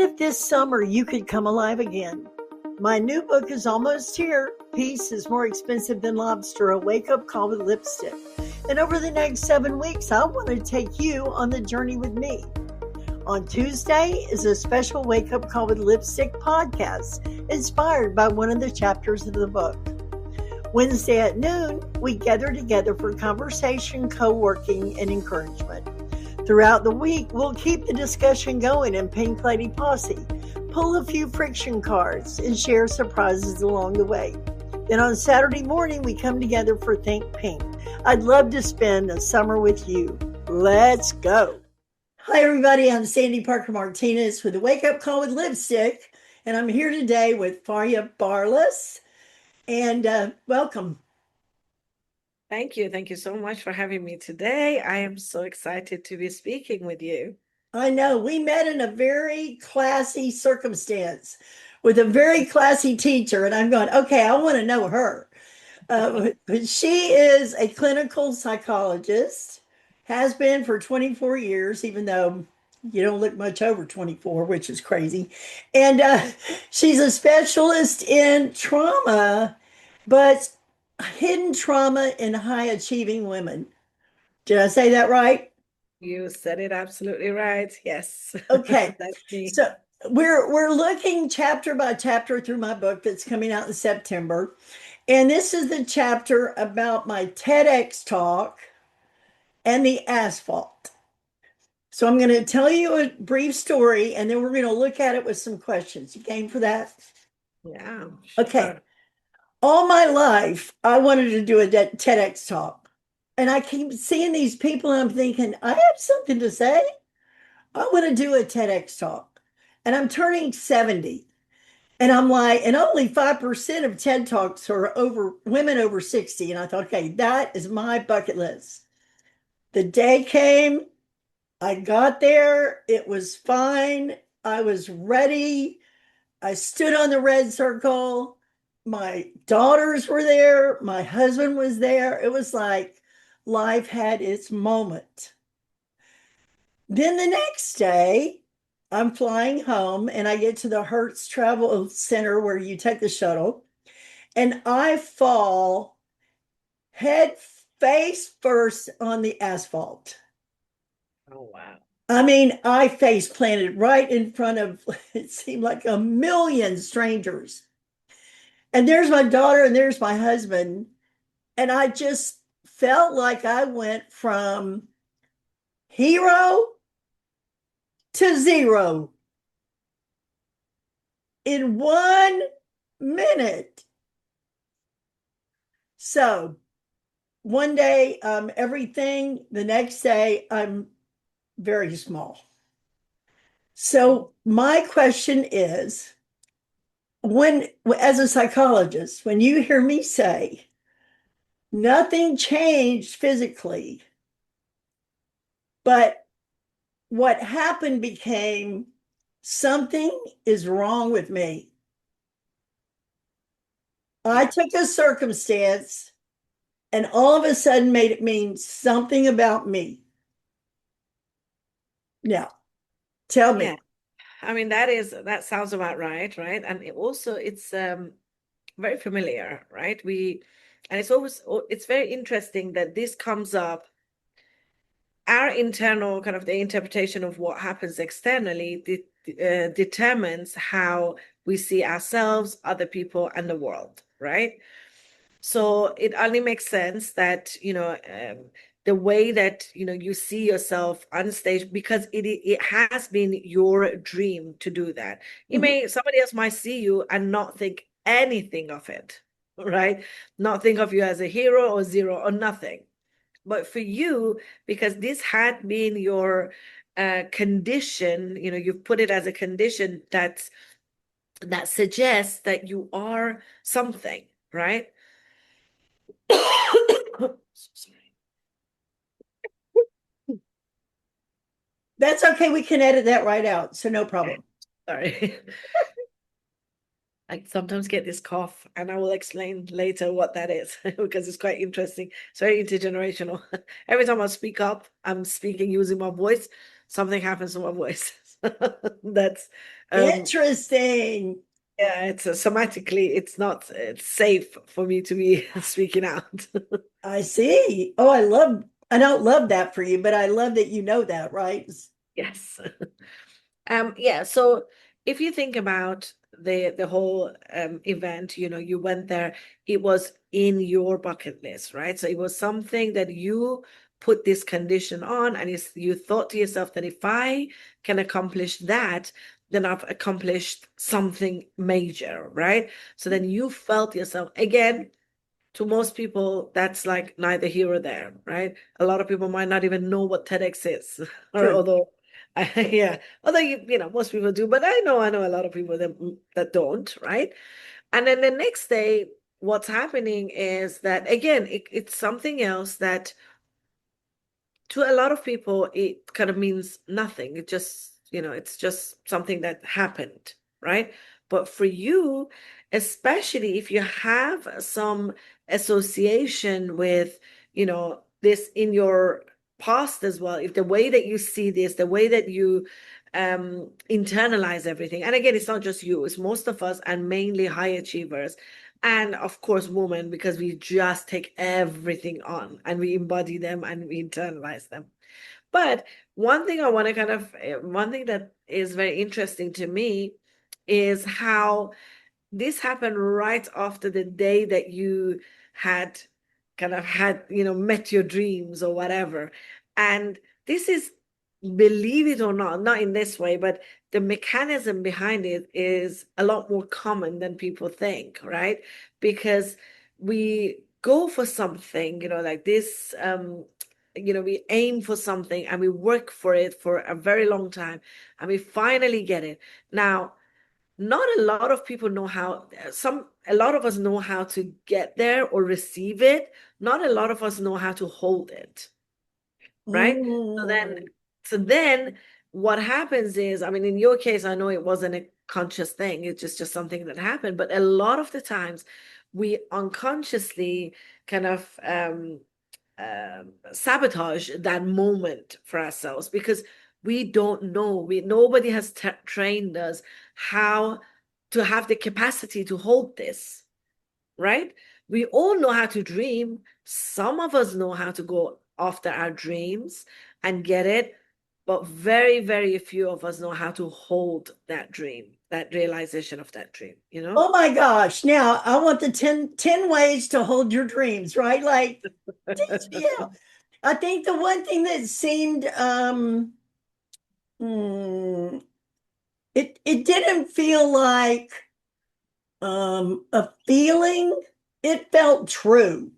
If this summer you could come alive again? My new book is almost here. Peace is more expensive than lobster, a wake-up call with lipstick. And over the next 7 weeks, I want to take you on the journey with me. On Tuesday is a special wake-up call with lipstick podcast inspired by one of the chapters of the book. Wednesday at noon, we gather together for conversation, co-working, and encouragement. Throughout the week, we'll keep the discussion going in Pink Lady Posse, pull a few friction cards, and share surprises along the way. Then on Saturday morning, we come together for Think Pink. I'd love to spend a summer with you. Let's go. Hi, everybody. I'm Sandy Parker Martinez with the Wake Up Call with Lipstick, and I'm here today with Farya Barlas. And welcome. Thank you. Thank you so much for having me today. I am so excited to be speaking with you. I know. We met in a very classy circumstance with a very classy teacher, and I'm going, okay, I want to know her. She is a clinical psychologist, has been for 24 years, even though you don't look much over 24, which is crazy. And she's a specialist in trauma, but hidden trauma in high achieving women. Did I say that right? You said it absolutely right. Yes. Okay. That's me. So we're looking chapter by chapter through my book that's coming out in September. And this is the chapter about my TEDx talk and the asphalt. So I'm going to tell you a brief story, and then we're going to look at it with some questions. You game for that? Yeah. Okay. Sure. All my life, I wanted to do a TEDx talk. And I keep seeing these people, and I'm thinking, I have something to say. I want to do a TEDx talk. And I'm turning 70. And I'm like, and only 5% of TED Talks are over women over 60. And I thought, okay, that is my bucket list. The day came, I got there, it was fine. I was ready. I stood on the red circle. My daughters were there. My husband was there. It was like life had its moment. Then the next day, I'm flying home and I get to the Hertz Travel Center where you take the shuttle, and I fall head face first on the asphalt. Oh, wow. I mean, I face planted right in front of, it seemed like a million strangers. And there's my daughter and there's my husband. And I just felt like I went from hero to zero in 1 minute. So one day, everything, the next day, I'm very small. So my question is, as a psychologist, when you hear me say nothing changed physically, but what happened became something is wrong with me. I took a circumstance and all of a sudden made it mean something about me. Now, tell me. Yeah. I mean, that sounds about right? And it's very familiar, right? And it's very interesting that this comes up. Our internal kind of the interpretation of what happens externally determines how we see ourselves, other people, and the world, right? So it only makes sense that, the way that, you see yourself on stage, because it has been your dream to do that. Somebody else might see you and not think anything of it, right? Not think of you as a hero or zero or nothing. But for you, because this had been your condition, you've put it as a condition that suggests that you are something, right? Sorry. That's okay. We can edit that right out. So no problem. Sorry. I sometimes get this cough, and I will explain later what that is because it's quite interesting. It's very intergenerational. Every time I speak up, I'm speaking using my voice. Something happens to my voice. That's um Interesting. yeah, it's somatically it's not it's safe for me to be speaking out. I see. Oh, I don't love that for you, but I love that you know that, right? Yes. Yeah, so if you think about the whole event, you know, you went there, it was in your bucket list, right? So it was something that you put this condition on, and you thought to yourself that if I can accomplish that, then I've accomplished something major, right? So then you felt yourself again. To most people, that's like neither here or there, right? A lot of people might not even know what TEDx is, or True. although, yeah, although you know most people do, but I know a lot of people that don't, right? And then the next day, what's happening is that again, it's something else that to a lot of people, it kind of means nothing. It just, you know, it's just something that happened, right? But for you, especially if you have some association with, you know, this in your past as well, if the way that you see this, the way that you internalize everything, and again, it's not just you, it's most of us, and mainly high achievers and of course women, because we just take everything on and we embody them and we internalize them. But one thing I want to kind of one thing that is very interesting to me is how this happened right after the day that you had you know, met your dreams or whatever. And this is, believe it or not, not in this way, but the mechanism behind it is a lot more common than people think, right? Because we go for something, you know, like this, you know, we aim for something and we work for it for a very long time and we finally get it. Now, not a lot of people know how, a lot of us know how to get there or receive it. Not a lot of us know how to hold it, right? So then, Mm. so then what happens is, I mean, in your case, I know it wasn't a conscious thing, it's just something that happened, but a lot of the times we unconsciously kind of sabotage that moment for ourselves because we don't know, nobody has trained us how to have the capacity to hold this, right? We all know how to dream. Some of us know how to go after our dreams and get it, but very, very few of us know how to hold that dream, that realization of that dream, you know? Oh my gosh. Now I want the ten ways to hold your dreams, right? Like, yeah. I think the one thing that seemed hmm, it didn't feel like a feeling. It felt true.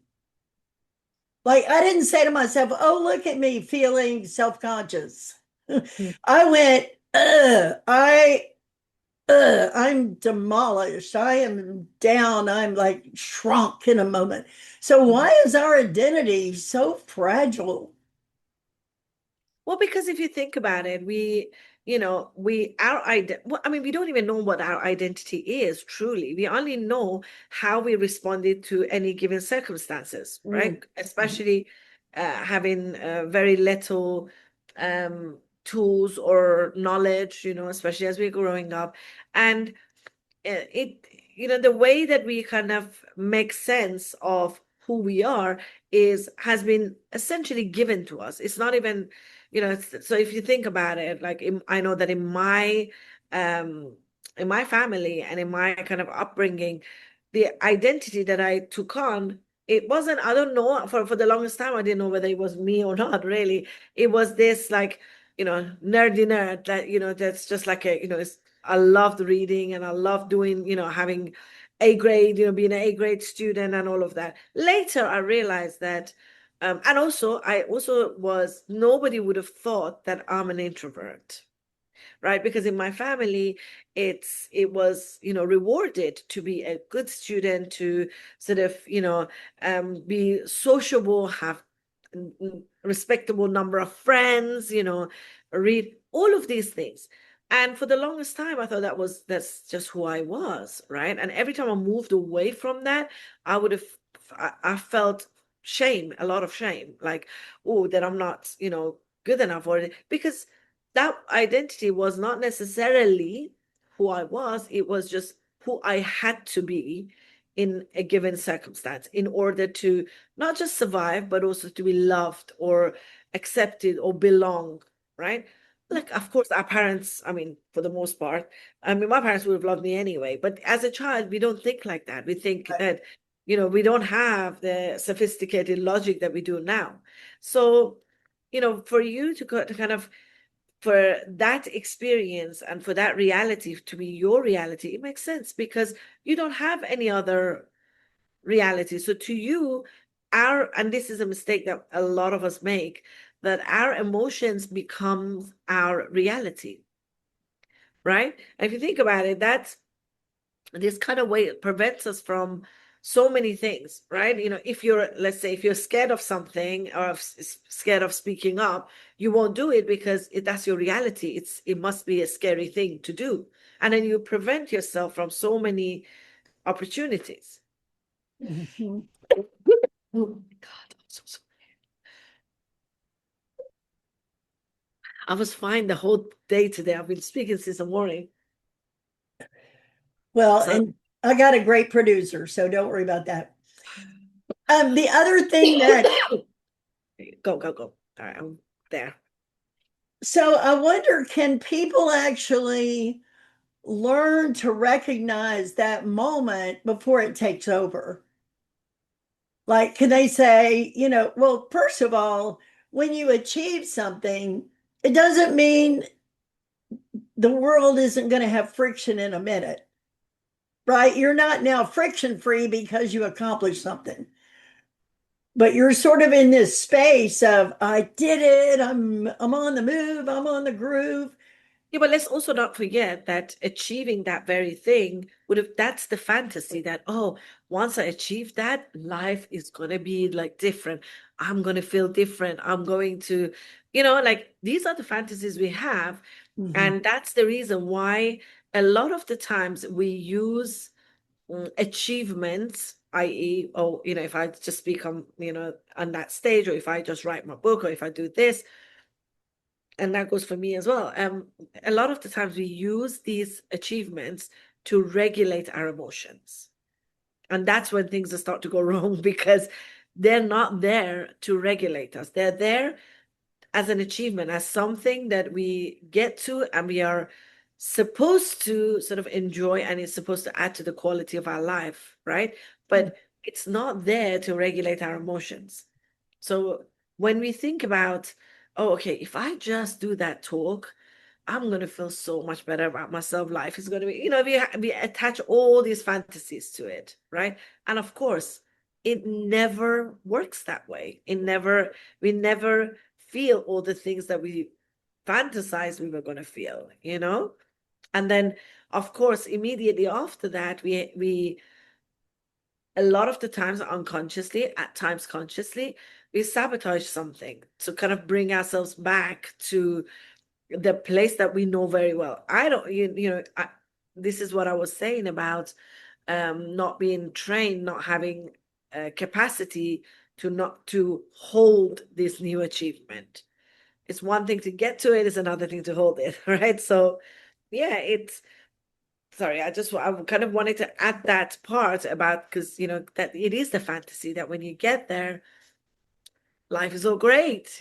Like I didn't say to myself, "Oh, look at me feeling self-conscious." Mm. I went, I'm demolished. I am down. I'm like shrunk in a moment. So why is our identity so fragile? Well, because if you think about it, you know, well, I mean, we don't even know what our identity is truly. We only know how we responded to any given circumstances, Mm. right? Especially having very little tools or knowledge, you know, especially as we're growing up. And it you know, the way that we kind of make sense of who we are is has been essentially given to us. It's not even, you know, so if you think about it, like I know that um in my family and in my kind of upbringing, the identity that I took on, it wasn't, I don't know, for the longest time I didn't know whether it was me or not really. It was this like, you know, nerdy nerd that, you know, that's just like a, you know, it's, I loved reading and I loved doing, you know, having A grade, you know, being an A grade student and all of that. Later, I realized that, and also, I also was, nobody would have thought that I'm an introvert, right? Because in my family, it was, you know, rewarded to be a good student, to sort of, you know, be sociable, have respectable number of friends, you know, read all of these things. And for the longest time, I thought that's just who I was, right? And every time I moved away from that, I would have, I felt shame, a lot of shame, like, oh, that I'm not, you know, good enough, or because that identity was not necessarily who I was, it was just who I had to be in a given circumstance in order to not just survive, but also to be loved or accepted or belong, right? Like, of course, our parents, I mean, for the most part, I mean, my parents would have loved me anyway, but as a child, we don't think like that. We think that, we don't have the sophisticated logic that we do now. So, for you to kind of for that experience and for that reality to be your reality, it makes sense because you don't have any other reality. So to you, and this is a mistake that a lot of us make, that our emotions become our reality, right? And if you think about it, that's this kind of way it prevents us from so many things, right? If you're, let's say, if you're scared of something or scared of speaking up, you won't do it because that's your reality. It must be a scary thing to do, and then you prevent yourself from so many opportunities. Mhm. Oh my God, I'm so sorry. I was fine the whole day today. I've been speaking since the morning. Well, So and I got a great producer, so don't worry about that. The other thing that, go, go, go. All right, I'm there. so I wonder, can people actually learn to recognize that moment before it takes over? Like, can they say, well, first of all, when you achieve something, it doesn't mean the world isn't going to have friction in a minute, right? You're not now friction free because you accomplished something, but you're sort of in this space of, I did it. I'm on the move. I'm on the groove. Yeah, but let's also not forget that achieving that very thing that's the fantasy that, oh, once I achieve that, life is going to be like different. I'm going to feel different. I'm going to, like these are the fantasies we have. Mhm. And that's the reason why a lot of the times we use achievements, i.e., oh, if I just become, on that stage, or if I just write my book, or if I do this, and that goes for me as well. A lot of the times we use these achievements to regulate our emotions. And that's when things start to go wrong because they're not there to regulate us. They're there as an achievement, as something that we get to and we are supposed to sort of enjoy, and it's supposed to add to the quality of our life, right? But it's not there to regulate our emotions. So when we think about, oh, okay, if I just do that talk, I'm going to feel so much better about myself. Life is going to be, we attach all these fantasies to it, right? And of course, it never works that way. We never feel all the things that we fantasized we were going to feel. And then, of course, immediately after that, we a lot of the times unconsciously, at times consciously, we sabotage something to kind of bring ourselves back to the place that we know very well. I don't, this is what I was saying about not being trained, not having capacity to not to hold this new achievement. It's one thing to get to it, it's another thing to hold it, right? So, yeah, it's sorry, I kind of wanted to add that part about because that it is the fantasy that when you get there, life is all great.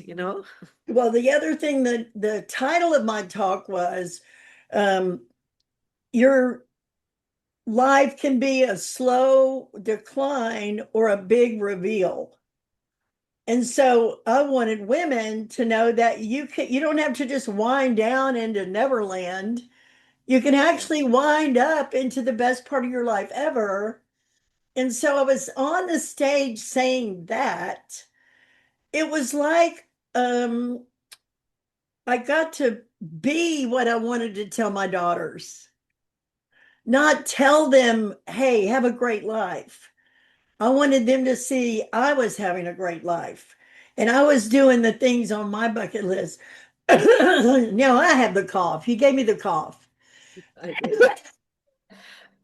Well, the other thing that the title of my talk was, um, your life can be a slow decline or a big reveal. And so I wanted women to know that you don't have to just wind down into Neverland. You can actually wind up into the best part of your life ever. And so I was on the stage saying that. It was like, I got to be what I wanted to tell my daughters, not tell them, hey, have a great life. I wanted them to see I was having a great life and I was doing the things on my bucket list. Now I have the cough. You gave me the cough. I did.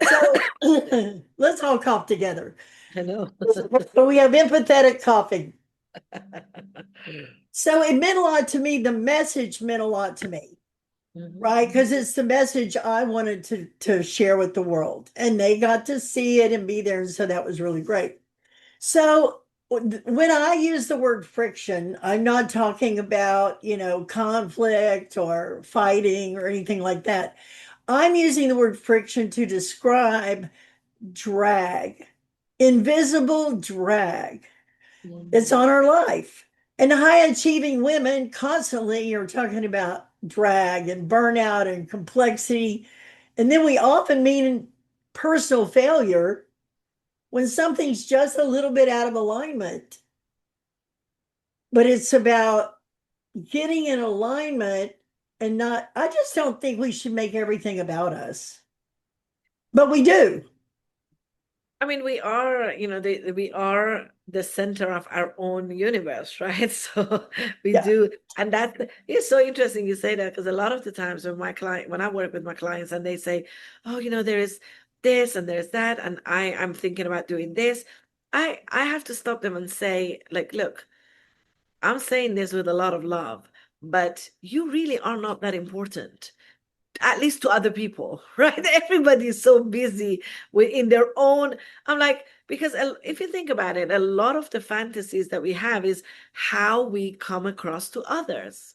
So let's all cough together. I know. So we have empathetic coughing. So it meant a lot to me. The message meant a lot to me. right? Because it's the message I wanted to share with the world. And they got to see it and be there. And so that was really great. So when I use the word friction, I'm not talking about, conflict or fighting or anything like that. I'm using the word friction to describe drag, invisible drag that's Mhm. on our life. And high achieving women constantly are talking about drag and burnout and complexity. And then we often mean personal failure when something's just a little bit out of alignment. But it's about getting in alignment and not, I just don't think we should make everything about us. But we do. I mean, we are, we are the center of our own universe, right? So we Yeah. do, and that is so interesting you say that because a lot of the times when I work with my clients and they say, oh, there is this and there's that, and I'm thinking about doing this, I have to stop them and say, like, look, I'm saying this with a lot of love, but you really are not that important, at least to other people, right? Everybody is so busy in their own. I'm like, because if you think about it, a lot of the fantasies that we have is how we come across to others,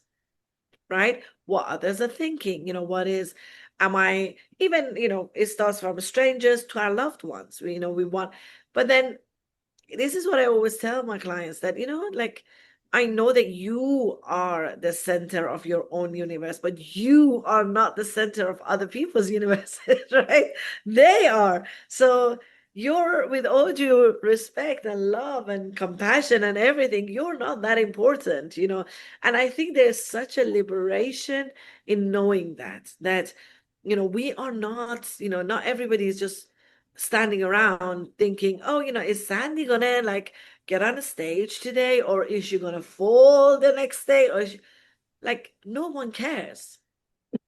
right? What others are thinking, am I even, it starts from strangers to our loved ones. We want, but then this is what I always tell my clients that, like, I know that you are the center of your own universe, but you are not the center of other people's universes, right? They are. So you're, with all due respect and love and compassion and everything, you're not that important, And I think there's such a liberation in knowing that, we are not, not everybody is just standing around thinking, oh, is Sandy gonna like get on a stage today, or is she gonna fall the next day? Like, no one cares.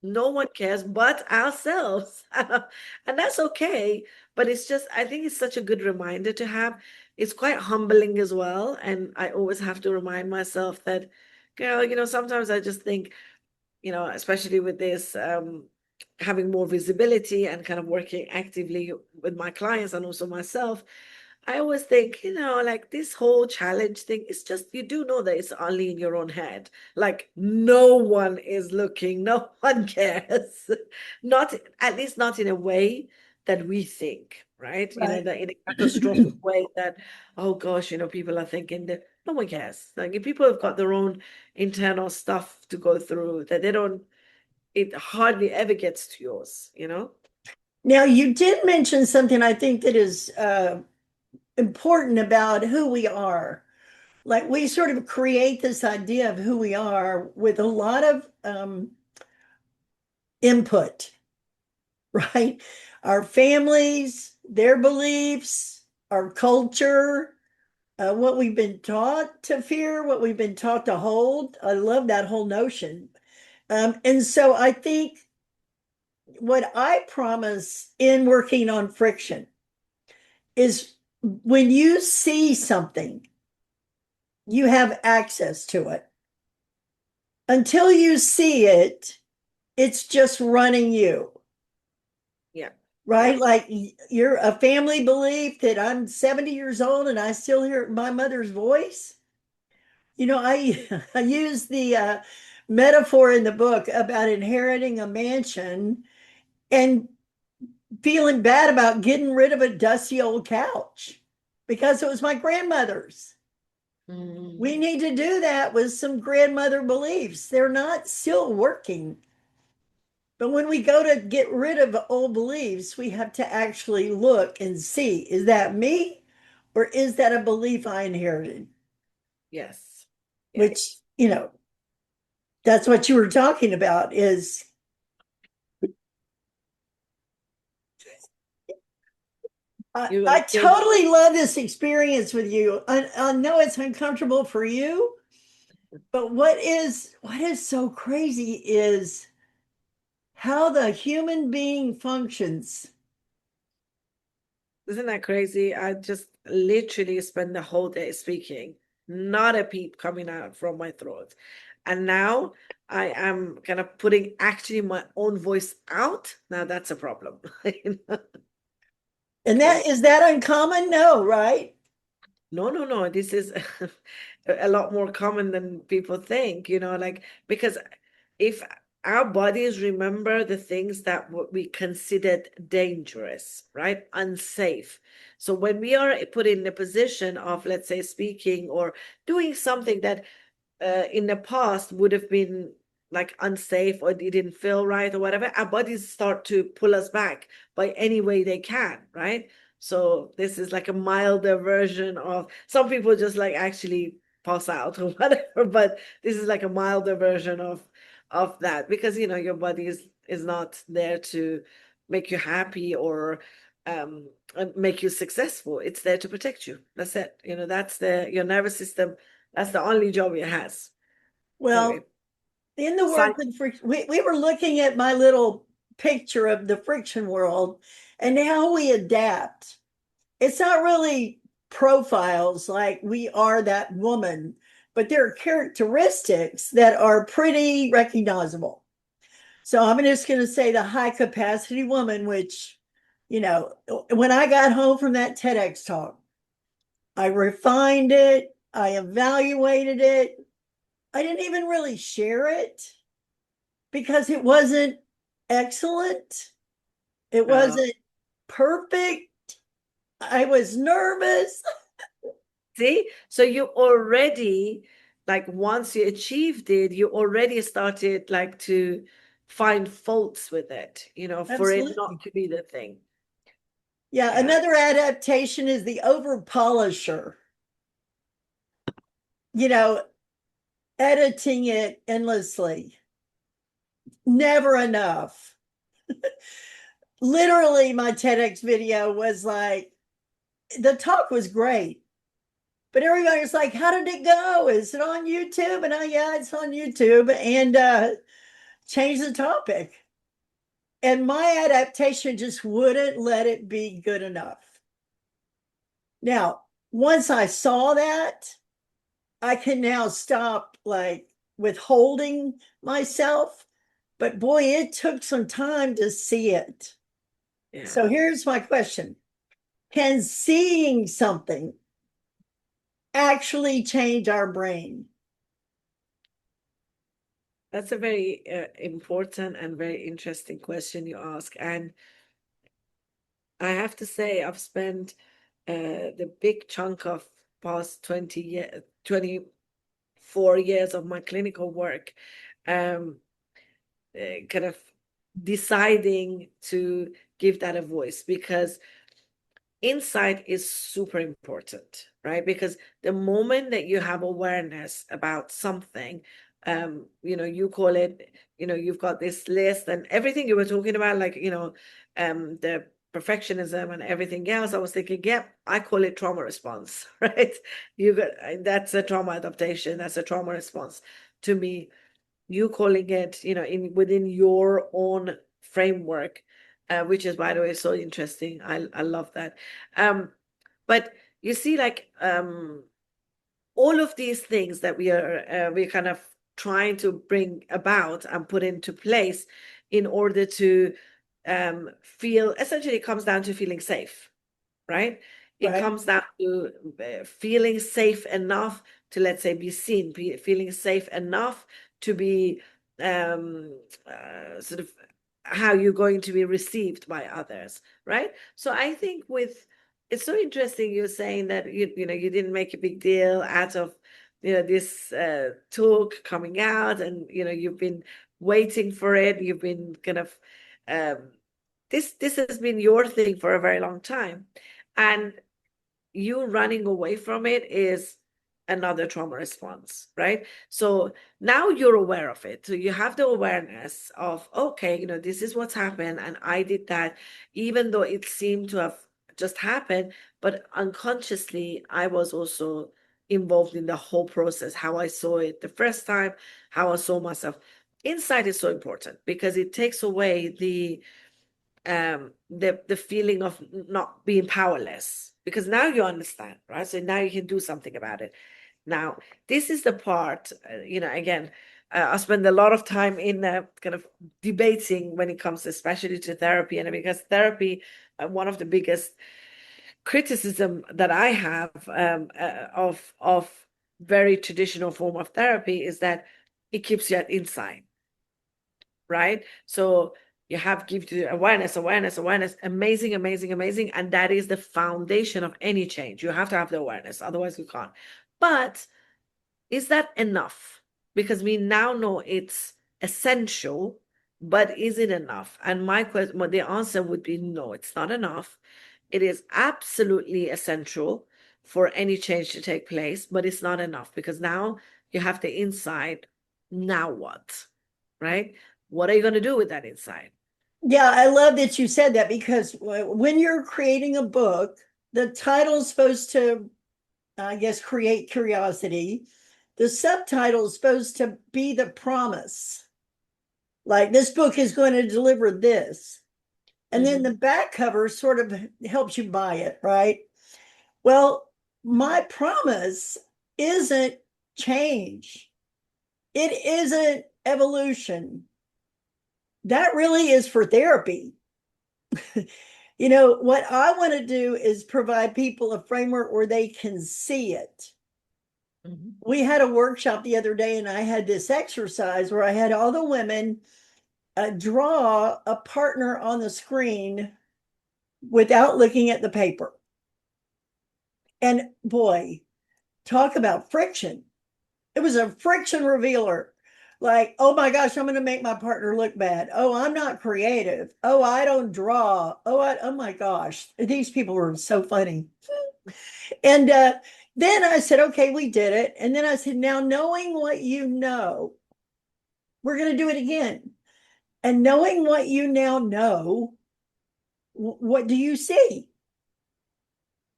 No one cares but ourselves. And that's okay. But it's just, I think it's such a good reminder to have. It's quite humbling as well. And I always have to remind myself that, girl, sometimes I just think, especially with this having more visibility and kind of working actively with my clients and also myself, I always think, like this whole challenge thing is just, you do know that it's only in your own head. Like no one is looking, no one cares. Not, at least not in a way that we think, right? Right. That in a catastrophic way that, oh gosh, people are thinking that no one cares. Like if people have got their own internal stuff to go through that they don't, it hardly ever gets to yours. Now, you did mention something I think that is important about who we are. Like we sort of create this idea of who we are with a lot of input, right? Our families, their beliefs, our culture, what we've been taught to fear, what we've been taught to hold. I love that whole notion. And so I think what I promise in working on friction is when you see something, you have access to it. Until you see it, it's just running you, Yeah. Yeah. right? Like you're a family belief that I'm 70 years old and I still hear my mother's voice. I use the metaphor in the book about inheriting a mansion and feeling bad about getting rid of a dusty old couch because it was my grandmother's. We Mm, need to do that with some grandmother beliefs. They're not still working. But when we go to get rid of old beliefs, we have to actually look and see, is that me or is that a belief I inherited? yes. Which, Yes. that's what you were talking about is You're I gonna kill me. totally love this experience with you. I know it's uncomfortable for you, but what is so crazy is how the human being functions. Isn't that crazy? I just literally spend the whole day speaking, not a peep coming out from my throat. And now I am kind of putting actually my own voice out, now that's a problem. You know? And And that is that uncommon? No, right? no, no, no, this is a lot more common than people think, you know, like, because if our bodies remember the things that what we considered dangerous, right? Unsafe. So when we are put in the position of, let's say, speaking or doing something that in the past would have been like unsafe or it didn't feel right or whatever, our bodies start to pull us back by any way they can, right? So this is like a milder version of, some people just like actually pass out or whatever, but this is like a milder version of that, because you know your body is not there to make you happy or um make you successful. It's there to protect you. That's it. You know, that's the your nervous system, that's the only job it has. Anyway, Well, in the side. work with friction, we were looking at my little picture of the friction world and how we adapt. It's not really profiles like we are that woman, but there are characteristics that are pretty recognizable. So I'm just going to say the high capacity woman, which, you know, when I got home from that TEDx talk, I refined it, I evaluated it. I didn't even really share it because it wasn't excellent. It uh, wasn't perfect. I was nervous. See, so you already, like, once you achieved it, you already started like to find faults with it, you know, for it not Absolutely. to be the thing. Yeah, Yeah. another adaptation is the over polisher. You know, editing it endlessly. Never enough. Literally, my TEDx video was like, the talk was great, but everybody was like, how did it go? Is it on YouTube? And yeah, it's on YouTube. And change the topic. And my adaptation just wouldn't let it be good enough. Now, once I saw that, I can now stop like withholding myself. But boy, it took some time to see it. So Yeah. here's my question. Can seeing something actually change our brain? That's a very important and very interesting question you ask. And I have to say, I've spent the big chunk of past 20 years, 24 years of my clinical work, um, kind of deciding to give that a voice, because insight is super important, right? Because the moment that you have awareness about something, you know, you call it, you know, you've got this list and everything you were talking about, like, you know, the perfectionism and everything else. I was thinking, yep, I call it trauma response, right? You got that's a trauma adaptation, that's a trauma response to me. You calling it, you know, in within your own framework, which is, by the way, so interesting. I love that. But you see, like, all of these things that we're kind of trying to bring about and put into place in order to feel, essentially it comes down to feeling safe, right? It Right? comes down to feeling safe enough to, let's say, be seen, feeling safe enough to be sort of how you're going to be received by others, right? So I think with, it's so interesting you're saying that you know you didn't make a big deal out of, you know, this talk coming out, and you know you've been waiting for it, you've been kind of um, this has been your thing for a very long time, and you running away from it is another trauma response, right? So now you're aware of it. So you have the awareness of, okay, you know, this is what's happened, and I did that, even though it seemed to have just happened, but unconsciously, I was also involved in the whole process, how I saw it the first time, how I saw myself. Insight is so important because it takes away the feeling of not being powerless, because now you understand, right? So now you can do something about it. Now this is the part, you know, again, I spend a lot of time in kind of debating when it comes, especially to therapy, and because therapy, one of the biggest criticism that I have of very traditional form of therapy is that it keeps you at inside, right? So you have give you awareness, awareness, awareness, amazing, amazing, amazing, and that is the foundation of any change. You have to have the awareness, otherwise you can't. But is that enough? Because we now know it's essential, but is it enough? And my question, well, the answer would be no, it's not enough. It is absolutely essential for any change to take place, but it's not enough because now you have the insight. Now what? Right? What are you going to do with that insight? Yeah, I love that you said that because when you're creating a book, the title's supposed to, I guess, create curiosity. The subtitle is supposed to be the promise. Like this book is going to deliver this. And then the back cover sort of helps you buy it, right? Well, my promise isn't change. It isn't evolution. That really is for therapy. You know, what I want to do is provide people a framework where they can see it. We had a workshop the other day, and I had this exercise where I had all the women draw a partner on the screen without looking at the paper. And boy, talk about friction. It was a friction revealer. Like, oh my gosh, I'm going to make my partner look bad. Oh, I'm not creative. Oh, I don't draw. Oh my gosh, these people were so funny. And then I said, okay, we did it. And then I said, now knowing what you know, we're going to do it again. And knowing what you now know, what do you see?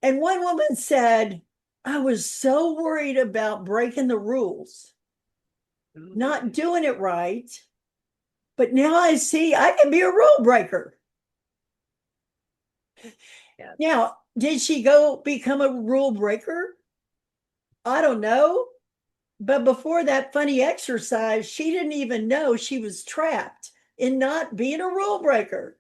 And one woman said, I was so worried about breaking the rules, not doing it right. But now I see I can be a rule breaker. Yeah. Now, did she go become a rule breaker? I don't know. But before that funny exercise, she didn't even know she was trapped in not being a rule breaker.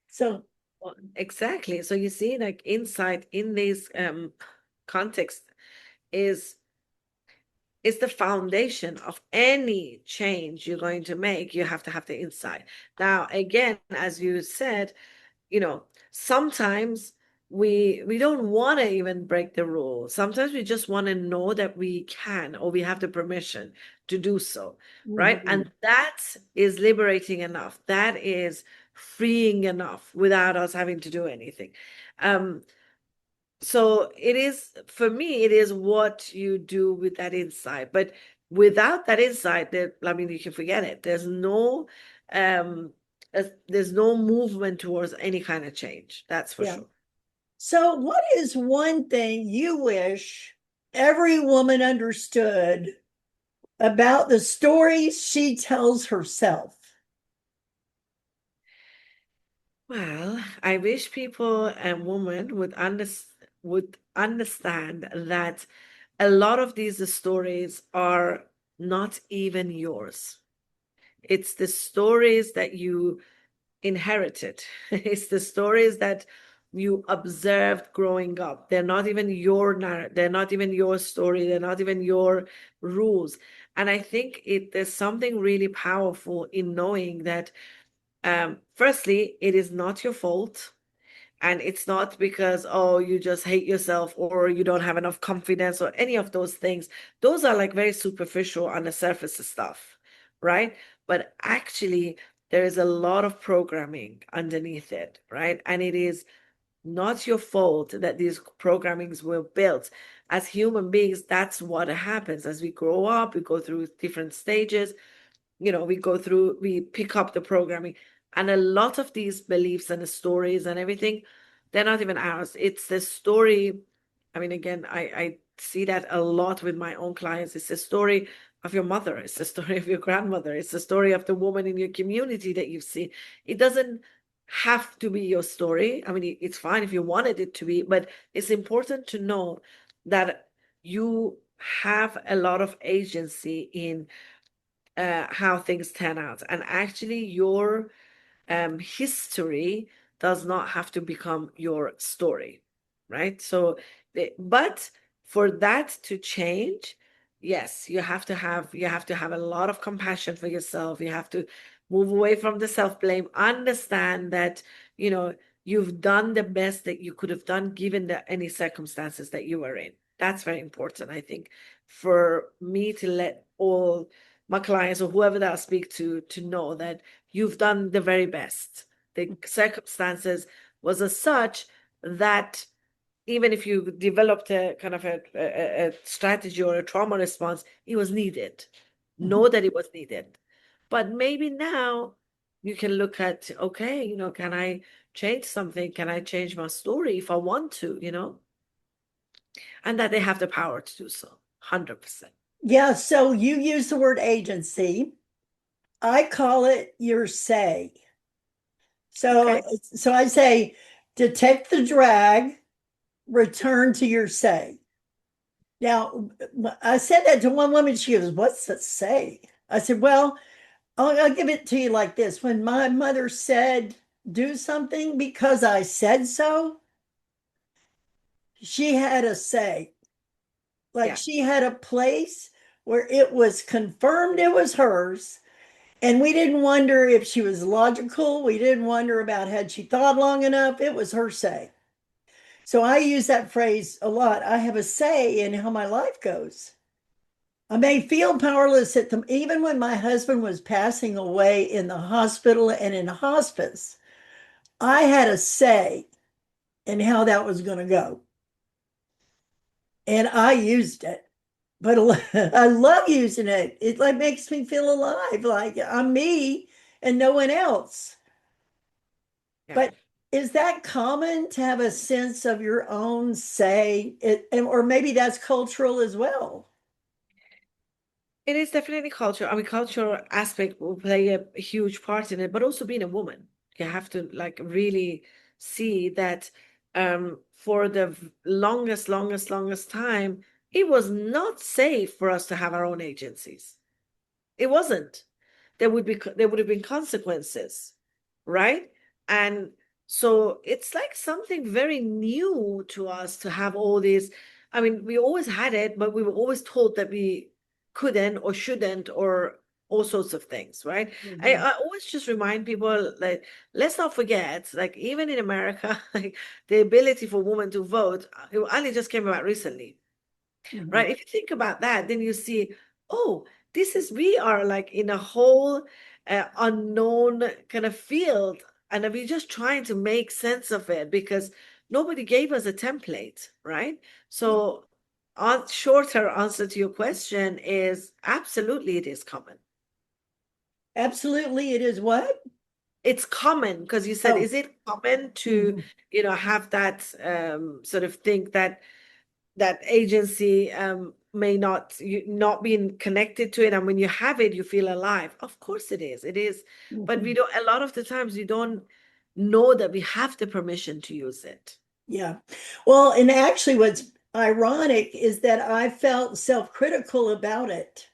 So, Well, exactly. So you see, like insight in this context is the foundation of any change you're going to make. You have to have the insight. Now, again, as you said, sometimes we don't want to even break the rule. Sometimes we just want to know that we can or we have the permission to do so, right? And that is liberating enough. That is freeing enough without us having to do anything. So it is, for me, it is what you do with that insight. But without that insight, I mean, you can forget it. Um, there's no movement towards any kind of change. That's for yeah. sure. So, what is one thing you wish every woman understood about the stories she tells herself? Well, I wish people and women would understand that a lot of these stories are not even yours. It's the stories that you inherited. It's the stories that you observed growing up. They're not even your narrative. They're not even your story. They're not even your rules. And I think there's something really powerful in knowing that, firstly, it is not your fault. And it's not because, oh, you just hate yourself or you don't have enough confidence or any of those things. Those are like very superficial on the surface of stuff, right? But actually, there is a lot of programming underneath it, right? And it is not your fault that these programmings were built. As human beings, that's what happens. As we grow up, we go through different stages, we pick up the programming. And a lot of these beliefs and the stories and everything, they're not even ours. It's the story. I mean, again, I see that a lot with my own clients. It's the story of your mother. It's the story of your grandmother. It's the story of the woman in your community that you've seen. It doesn't have to be your story. I mean, it's fine if you wanted it to be, but it's important to know that you have a lot of agency in how things turn out. And actually, your history does not have to become your story, right? So, but for that to change, yes, you have to have a lot of compassion for yourself. You have to move away from the self-blame, understand that, you know, you've done the best that you could have done given any circumstances that you were in. That's very important, I think, for me to let all my clients or whoever that I speak to know that you've done the very best. The circumstances was as such that even if you developed a kind of a strategy or a trauma response, it was needed. Know that it was needed. But maybe now you can look at, okay, you know, can I change something? Can I change my story if I want to, you know? And that they have the power to do so. 100%. Yeah, so you use the word agency. I call it your say. So Okay. so I say detect the drag, return to your say. Now, I said that to one woman. She goes, "What's that say?" I said, "Well, I'll give it to you like this. When my mother said, do something because I said so, she had a say. Like Yeah. she had a place where it was confirmed it was hers. And we didn't wonder if she was logical. We didn't wonder about had she thought long enough. It was her say. So I use that phrase a lot. I have a say in how my life goes. I may feel powerless at the even when my husband was passing away in the hospital and in hospice, I had a say in how that was going to go. And I used it. But I love using it. It like makes me feel alive, like I'm me and no one else. Yeah. But is that common to have a sense of your own say? Or maybe that's cultural as well. It is definitely culture. I mean, cultural aspect will play a huge part in it, but also being a woman. You have to like really see that for the longest time, it was not safe for us to have our own agencies. It wasn't. There would have been consequences, right? And so it's like something very new to us to have all these. I mean, we always had it, but we were always told that we couldn't or shouldn't or all sorts of things, right? Mhm, I always just remind people like let's not forget, like even in America, like the ability for women to vote, it only just came about recently, mhm. right? If you think about that, then you see, oh, we are like in a whole unknown kind of field, and we're just trying to make sense of it because nobody gave us a template, right? So, shorter answer to your question is absolutely it is common. Absolutely, it is what? It's common because you said, Oh, is it common to, mhm. have that sort of think that agency may not being connected to it, and when you have it you feel alive. Of course it is, but we Mhm. don't, a lot of the times we don't know that we have the permission to use it. Yeah. Well, and actually, what's ironic is that I felt self-critical about it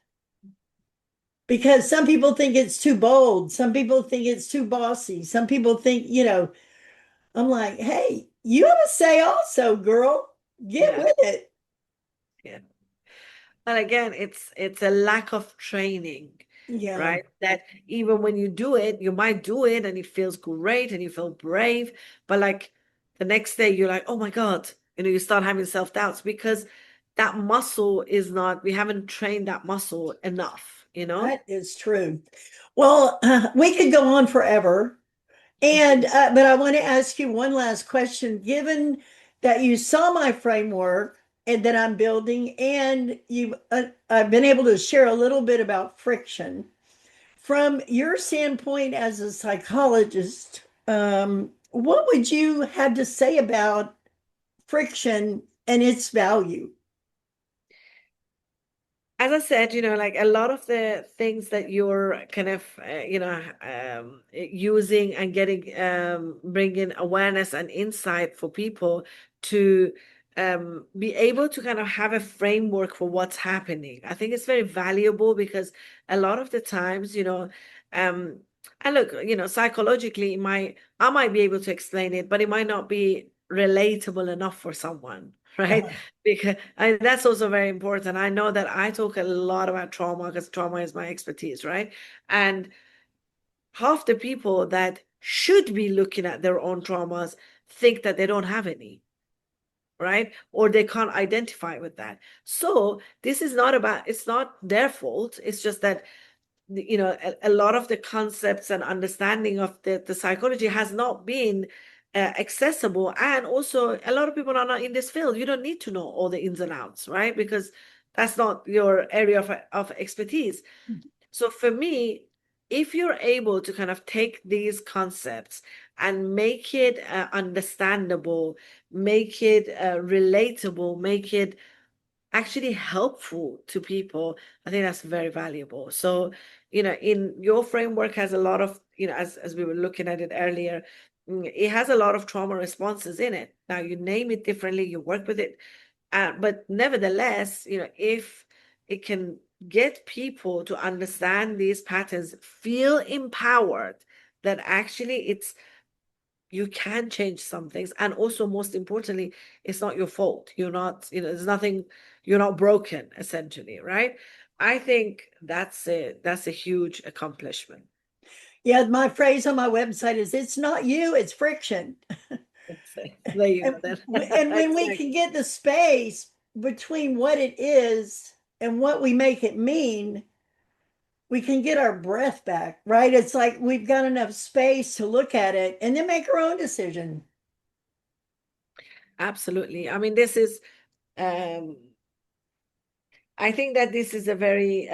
because some people think it's too bold. Some people think it's too bossy. Some people think, I'm like, hey, you have a say also, girl. Get Yeah, with it. yeah. And again, it's a lack of training, Yeah. right? That even when you do it, you might do it and it feels great and you feel brave, but like the next day you're like, oh my God, you start having self-doubts because that muscle is not, we haven't trained that muscle enough, you know? That is true. Well, we could go on forever. And but I want to ask you one last question. Given that you saw my framework and that I'm building, and I've been able to share a little bit about friction from your standpoint as a psychologist. What would you have to say about friction and its value? As I said, like a lot of the things that you're kind of, using and getting, bringing awareness and insight for people to be able to kind of have a framework for what's happening. I think it's very valuable because a lot of the times, um, and look, psychologically, I might be able to explain it, but it might not be relatable enough for someone, right? Because that's also very important. I know that I talk a lot about trauma because trauma is my expertise, right? And half the people that should be looking at their own traumas think that they don't have any, right? Or they can't identify with that. So this is not about, it's not their fault. It's just that, a lot of the concepts and understanding of the psychology has not been accessible. And also, a lot of people are not in this field. You don't need to know all the ins and outs, right? Because that's not your area of expertise. So for me, if you're able to kind of take these concepts and make it understandable, make it relatable, make it actually helpful to people, I think that's very valuable. So, in your framework has a lot of, as we were looking at it earlier, it has a lot of trauma responses in it. Now you name it differently, you work with it, but nevertheless, if it can get people to understand these patterns, feel empowered that actually you can change some things. And also, most importantly, it's not your fault. You're not, there's nothing, you're not broken, essentially, right? I think that's a huge accomplishment. Yeah, my phrase on my website is it's not you, it's friction. There you And, go then. and when we Exactly. can get the space between what it is and what we make it mean, we can get our breath back, right? It's like we've got enough space to look at it and then make our own decision. Absolutely. I mean, um I think that this is a very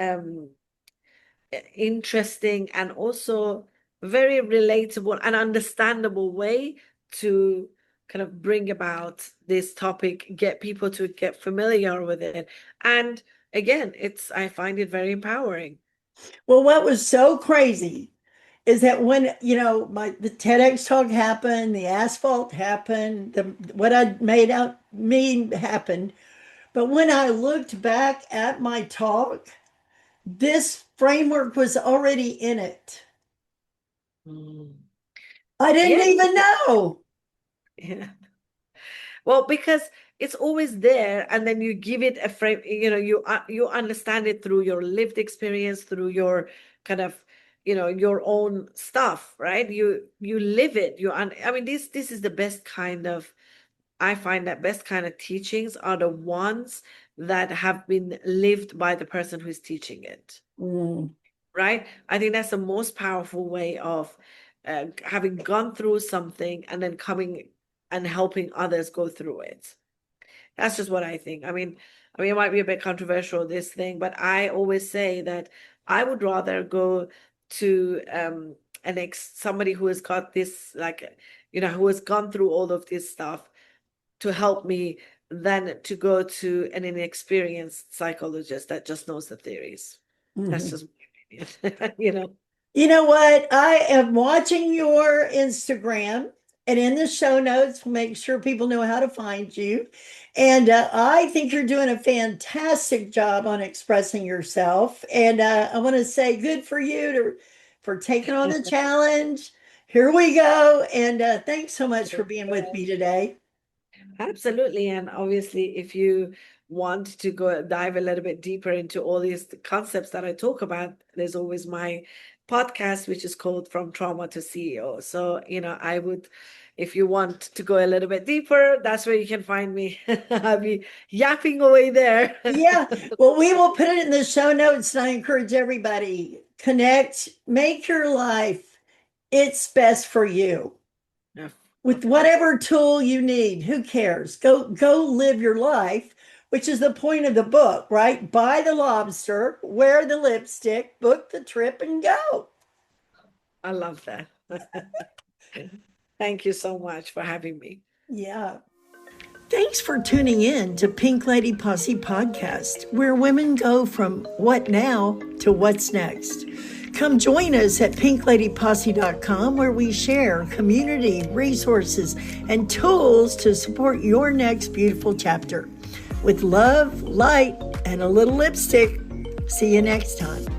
interesting and also very relatable and understandable way to kind of bring about this topic, get people to get familiar with it. And again, I find it very empowering. Well, what was so crazy is that when, the TEDx talk happened, the asphalt happened, what I made out mean happened. But when I looked back at my talk, this framework was already in it. Mm. I didn't Yeah, even know. yeah. Well, because it's always there, and then you give it a frame. You understand it through your lived experience, through your kind of, your own stuff, right? You live it. I mean, this is the best kind of. I find that best kind of teachings are the ones that have been lived by the person who's teaching it, Mm, right? I think that's the most powerful way of having gone through something and then coming and helping others go through it. That's just what I think. I mean, it might be a bit controversial, this thing, but I always say that I would rather go to somebody who has got this, like, who has gone through all of this stuff to help me than to go to an inexperienced psychologist that just knows the theories. That's mhm. just my opinion, you know. You know what? I am watching your Instagram, and in the show notes, make sure people know how to find you. And I think you're doing a fantastic job on expressing yourself. And I want to say, good for you for taking on the challenge. Here we go. And thanks so much for being with me today. Absolutely. And obviously, if you want to go dive a little bit deeper into all these concepts that I talk about, there's always my podcast, which is called From Trauma to CEO. So, if you want to go a little bit deeper, that's where you can find me. I'll be yapping away there. Yeah, well, we will put it in the show notes, and I encourage everybody connect, make your life its best for you with Of course. whatever tool you need. Who cares? Go live your life, which is the point of the book, right? Buy the lobster, wear the lipstick, book the trip, and go. I love that. Thank you so much for having me. Yeah. Thanks for tuning in to Pink Lady Posse Podcast, where women go from what now to what's next. Come join us at pinkladyposse.com, where we share community, resources, and tools to support your next beautiful chapter. With love, light, and a little lipstick. See you next time.